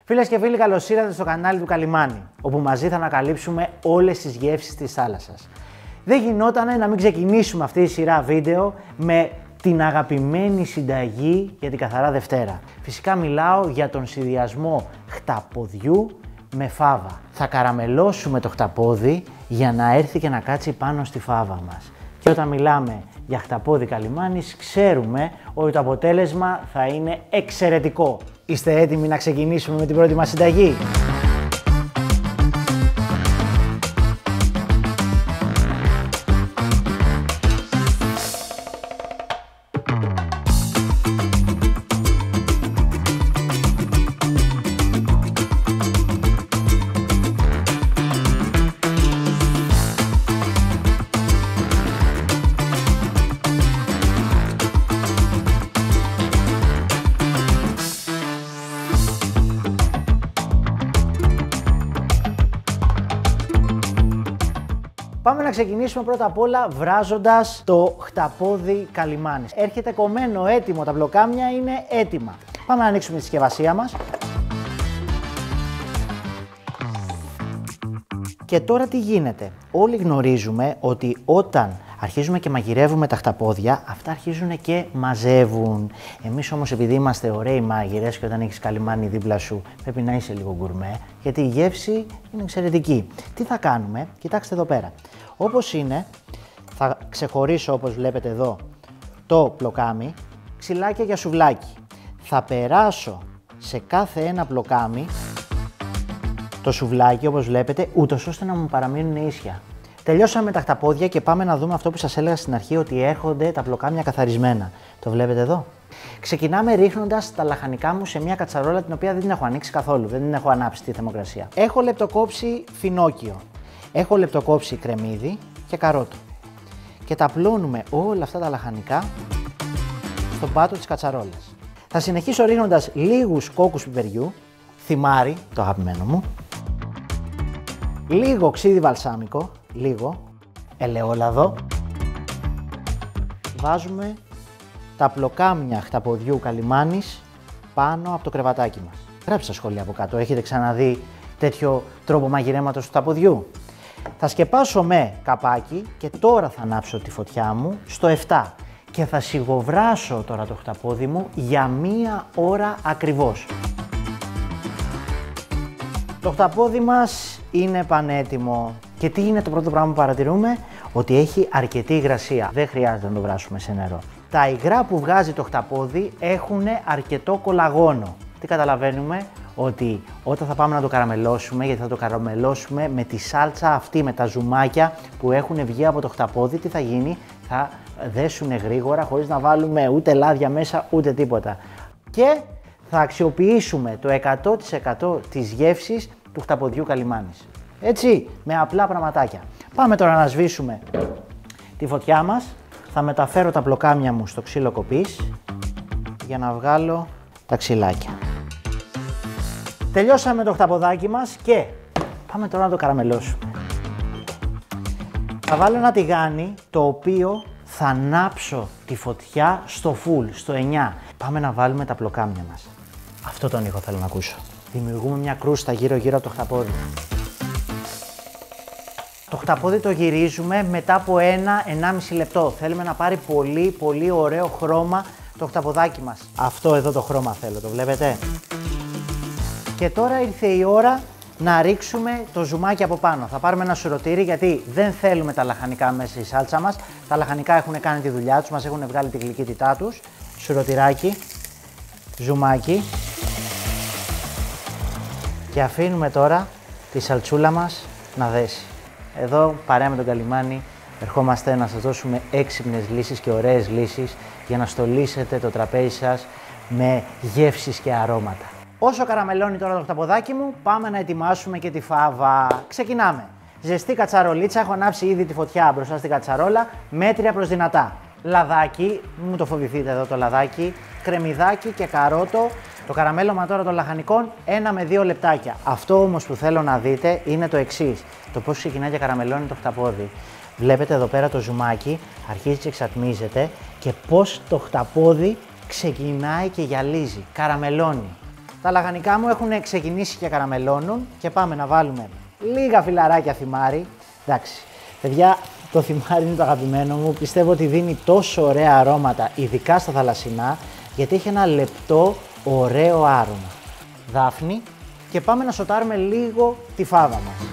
Φίλες και φίλοι, καλώς ήρθατε στο κανάλι του Καλιμάνη, όπου μαζί θα ανακαλύψουμε όλες τις γεύσεις της θάλασσας. Δεν γινότανε να μην ξεκινήσουμε αυτή τη σειρά βίντεο με την αγαπημένη συνταγή για την Καθαρά Δευτέρα. Φυσικά μιλάω για τον συνδυασμό χταποδιού με φάβα. Θα καραμελώσουμε το χταπόδι για να έρθει και να κάτσει πάνω στη φάβα μας. Και όταν μιλάμε για χταπόδι Καλιμάνης, ξέρουμε ότι το αποτέλεσμα θα είναι εξαιρετικό. Είστε έτοιμοι να ξεκινήσουμε με την πρώτη μας συνταγή? Πάμε να ξεκινήσουμε πρώτα απ' όλα βράζοντας το χταπόδι Καλιμάνης. Έρχεται κομμένο, έτοιμο, τα μπλοκάμια είναι έτοιμα. Πάμε να ανοίξουμε τη συσκευασία μας. Και τώρα τι γίνεται? Όλοι γνωρίζουμε ότι όταν αρχίζουμε και μαγειρεύουμε τα χταπόδια, αυτά αρχίζουν και μαζεύουν. Εμείς όμως, επειδή είμαστε ωραίοι μάγειρες και όταν έχεις Καλιμάνη δίπλα σου πρέπει να είσαι λίγο γκουρμέ, γιατί η γεύση είναι εξαιρετική. Τι θα κάνουμε? Κοιτάξτε εδώ πέρα. Όπως είναι, θα ξεχωρίσω, όπως βλέπετε εδώ, το πλοκάμι, ξυλάκια για σουβλάκι. Θα περάσω σε κάθε ένα πλοκάμι το σουβλάκι, όπως βλέπετε, ούτως ώστε να μου παραμείνουν ίσια. Τελειώσαμε με τα χταπόδια και πάμε να δούμε αυτό που σας έλεγα στην αρχή, ότι έρχονται τα πλοκάμια καθαρισμένα. Το βλέπετε εδώ. Ξεκινάμε ρίχνοντας τα λαχανικά μου σε μια κατσαρόλα την οποία δεν την έχω ανοίξει καθόλου, δεν την έχω ανάψει στη θερμοκρασία. Έχω λεπτοκόψει φινόκιο, έχω λεπτοκόψει κρεμμύδι και καρότο. Και τα απλώνουμε όλα αυτά τα λαχανικά στον πάτο της κατσαρόλας. Θα συνεχίσω ρίχνοντας λίγους κόκκους πιπεριού, θυμάρι, το αγαπημένο μου, λίγο ξύδι βαλσάμικο, λίγο ελαιόλαδο. Βάζουμε τα πλοκάμια χταποδιού Καλιμάνης πάνω από το κρεβατάκι μας. Γράψτε στα σχόλια από κάτω, έχετε ξαναδεί τέτοιο τρόπο μαγειρέματος του χταποδιού? Θα σκεπάσω με καπάκι και τώρα θα ανάψω τη φωτιά μου στο 7 και θα σιγοβράσω τώρα το χταπόδι μου για 1 ώρα ακριβώς. Το χταπόδι μας είναι πανέτοιμο. Και τι είναι το πρώτο πράγμα που παρατηρούμε? Ότι έχει αρκετή υγρασία. Δεν χρειάζεται να το βράσουμε σε νερό. Τα υγρά που βγάζει το χταπόδι έχουν αρκετό κολαγόνο. Τι καταλαβαίνουμε? Ότι όταν θα πάμε να το καραμελώσουμε, γιατί θα το καραμελώσουμε με τη σάλτσα αυτή, με τα ζουμάκια που έχουν βγει από το χταπόδι, τι θα γίνει? Θα δέσουν γρήγορα χωρίς να βάλουμε ούτε λάδια μέσα ούτε τίποτα. Και θα αξιοποιήσουμε το 100% της γεύσης του χταποδιού Καλιμάνης. Έτσι, με απλά πραγματάκια. Πάμε τώρα να σβήσουμε τη φωτιά μας. Θα μεταφέρω τα πλοκάμια μου στο ξύλο κοπής για να βγάλω τα ξυλάκια. Τελειώσαμε το χταποδάκι μας και πάμε τώρα να το καραμελώσουμε. Θα βάλω ένα τηγάνι το οποίο θα ανάψω τη φωτιά στο full, στο 9. Πάμε να βάλουμε τα πλοκάμια μας. Αυτό τον ήχο θέλω να ακούσω. Δημιουργούμε μια κρούστα γύρω-γύρω από το χταπόδι. Το χταπόδι το γυρίζουμε μετά από 1-1,5 λεπτό. Θέλουμε να πάρει πολύ ωραίο χρώμα το χταποδάκι μας. Αυτό εδώ το χρώμα θέλω, το βλέπετε? Και τώρα ήρθε η ώρα να ρίξουμε το ζουμάκι από πάνω. Θα πάρουμε ένα σουρωτήρι, γιατί δεν θέλουμε τα λαχανικά μέσα στη σάλτσα μας. Τα λαχανικά έχουν κάνει τη δουλειά τους, μας έχουν βγάλει τη γλυκύτητά τους. Σουρωτηράκι, ζουμάκι. Και αφήνουμε τώρα τη σαλτσούλα μας να δέσει. Εδώ, παρέα με τον Καλιμάνη, ερχόμαστε να σας δώσουμε έξυπνες λύσεις και ωραίες λύσεις για να στολίσετε το τραπέζι σας με γεύσεις και αρώματα. Όσο καραμελώνει τώρα το χταποδάκι μου, πάμε να ετοιμάσουμε και τη φάβα. Ξεκινάμε. Ζεστή κατσαρολίτσα, έχω ανάψει ήδη τη φωτιά μπροστά στην κατσαρόλα, μέτρια προς δυνατά. Λαδάκι, μην μου το φοβηθείτε εδώ το λαδάκι, κρεμμυδάκι και καρότο. Το καραμέλωμα τώρα των λαχανικών 1 με 2 λεπτάκια. Αυτό όμως που θέλω να δείτε είναι το εξής. Το πώς ξεκινάει και καραμελώνει το χταπόδι. Βλέπετε εδώ πέρα το ζουμάκι αρχίζει και εξατμίζεται και πώς το χταπόδι ξεκινάει και γυαλίζει, καραμελώνει. Τα λαχανικά μου έχουν ξεκινήσει και καραμελώνουν και πάμε να βάλουμε λίγα φιλαράκια θυμάρι. Εντάξει, παιδιά, το θυμάρι είναι το αγαπημένο μου. Πιστεύω ότι δίνει τόσο ωραία αρώματα, ειδικά στα θαλασσινά, γιατί έχει ένα λεπτό, ωραίο άρωμα. Δάφνη και πάμε να σοτάρουμε λίγο τη φάβα μας.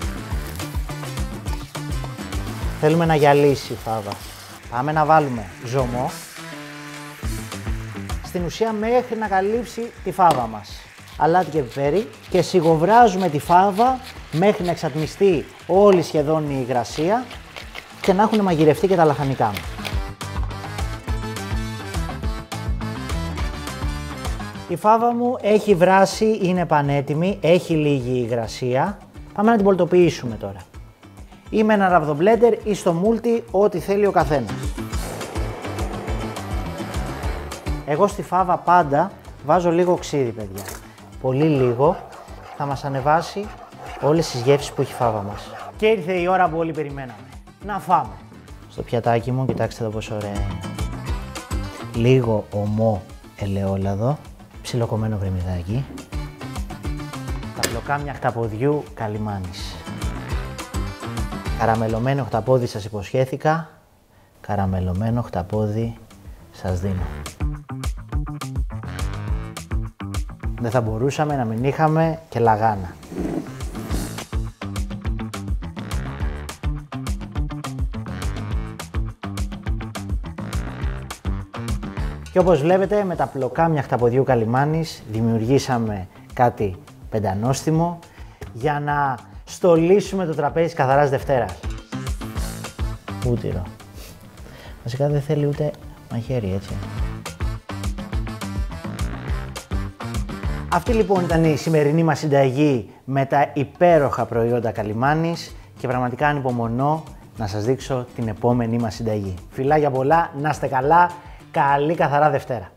Θέλουμε να γυαλίσει η φάβα. Πάμε να βάλουμε ζωμό. Στην ουσία μέχρι να καλύψει τη φάβα μας. Αλάτι και πιπέρι και σιγοβράζουμε τη φάβα μέχρι να εξατμιστεί όλη σχεδόν η υγρασία και να έχουν μαγειρευτεί και τα λαχανικά μου. Η φάβα μου έχει βράσει, είναι πανέτοιμη, έχει λίγη υγρασία. Πάμε να την πολτοποιήσουμε τώρα. Ή με ένα ραβδομπλέντερ ή στο μούλτι, ό,τι θέλει ο καθένας. Εγώ στη φάβα πάντα βάζω λίγο ξύδι, παιδιά. Πολύ λίγο, θα μας ανεβάσει όλες τις γεύσεις που έχει η φάβα μας. Και ήρθε η ώρα που όλοι περιμέναμε. Να φάμε. Στο πιατάκι μου, κοιτάξτε εδώ πόσο ωραία είναι. Λίγο ομό ελαιόλαδο, ψιλοκομμένο κρεμμυδάκι. Τα μπλοκάμια χταποδιού καλιμάνης. Καραμελωμένο χταπόδι σας υποσχέθηκα. Καραμελωμένο χταπόδι σας δίνω. Δεν θα μπορούσαμε να μην είχαμε και λαγάνα. Και όπως βλέπετε, με τα πλοκάμια χταποδιού καλιμάνης δημιουργήσαμε κάτι πεντανόστιμο για να στολίσουμε το τραπέζι καθαράς Δευτέρας. Ούτυρο. Βασικά δεν θέλει ούτε μαχαίρι, έτσι. Αυτή λοιπόν ήταν η σημερινή μας συνταγή με τα υπέροχα προϊόντα καλιμάνης και πραγματικά ανυπομονώ να σας δείξω την επόμενή μας συνταγή. Φιλάκια πολλά, να είστε καλά, καλή καθαρά Δευτέρα.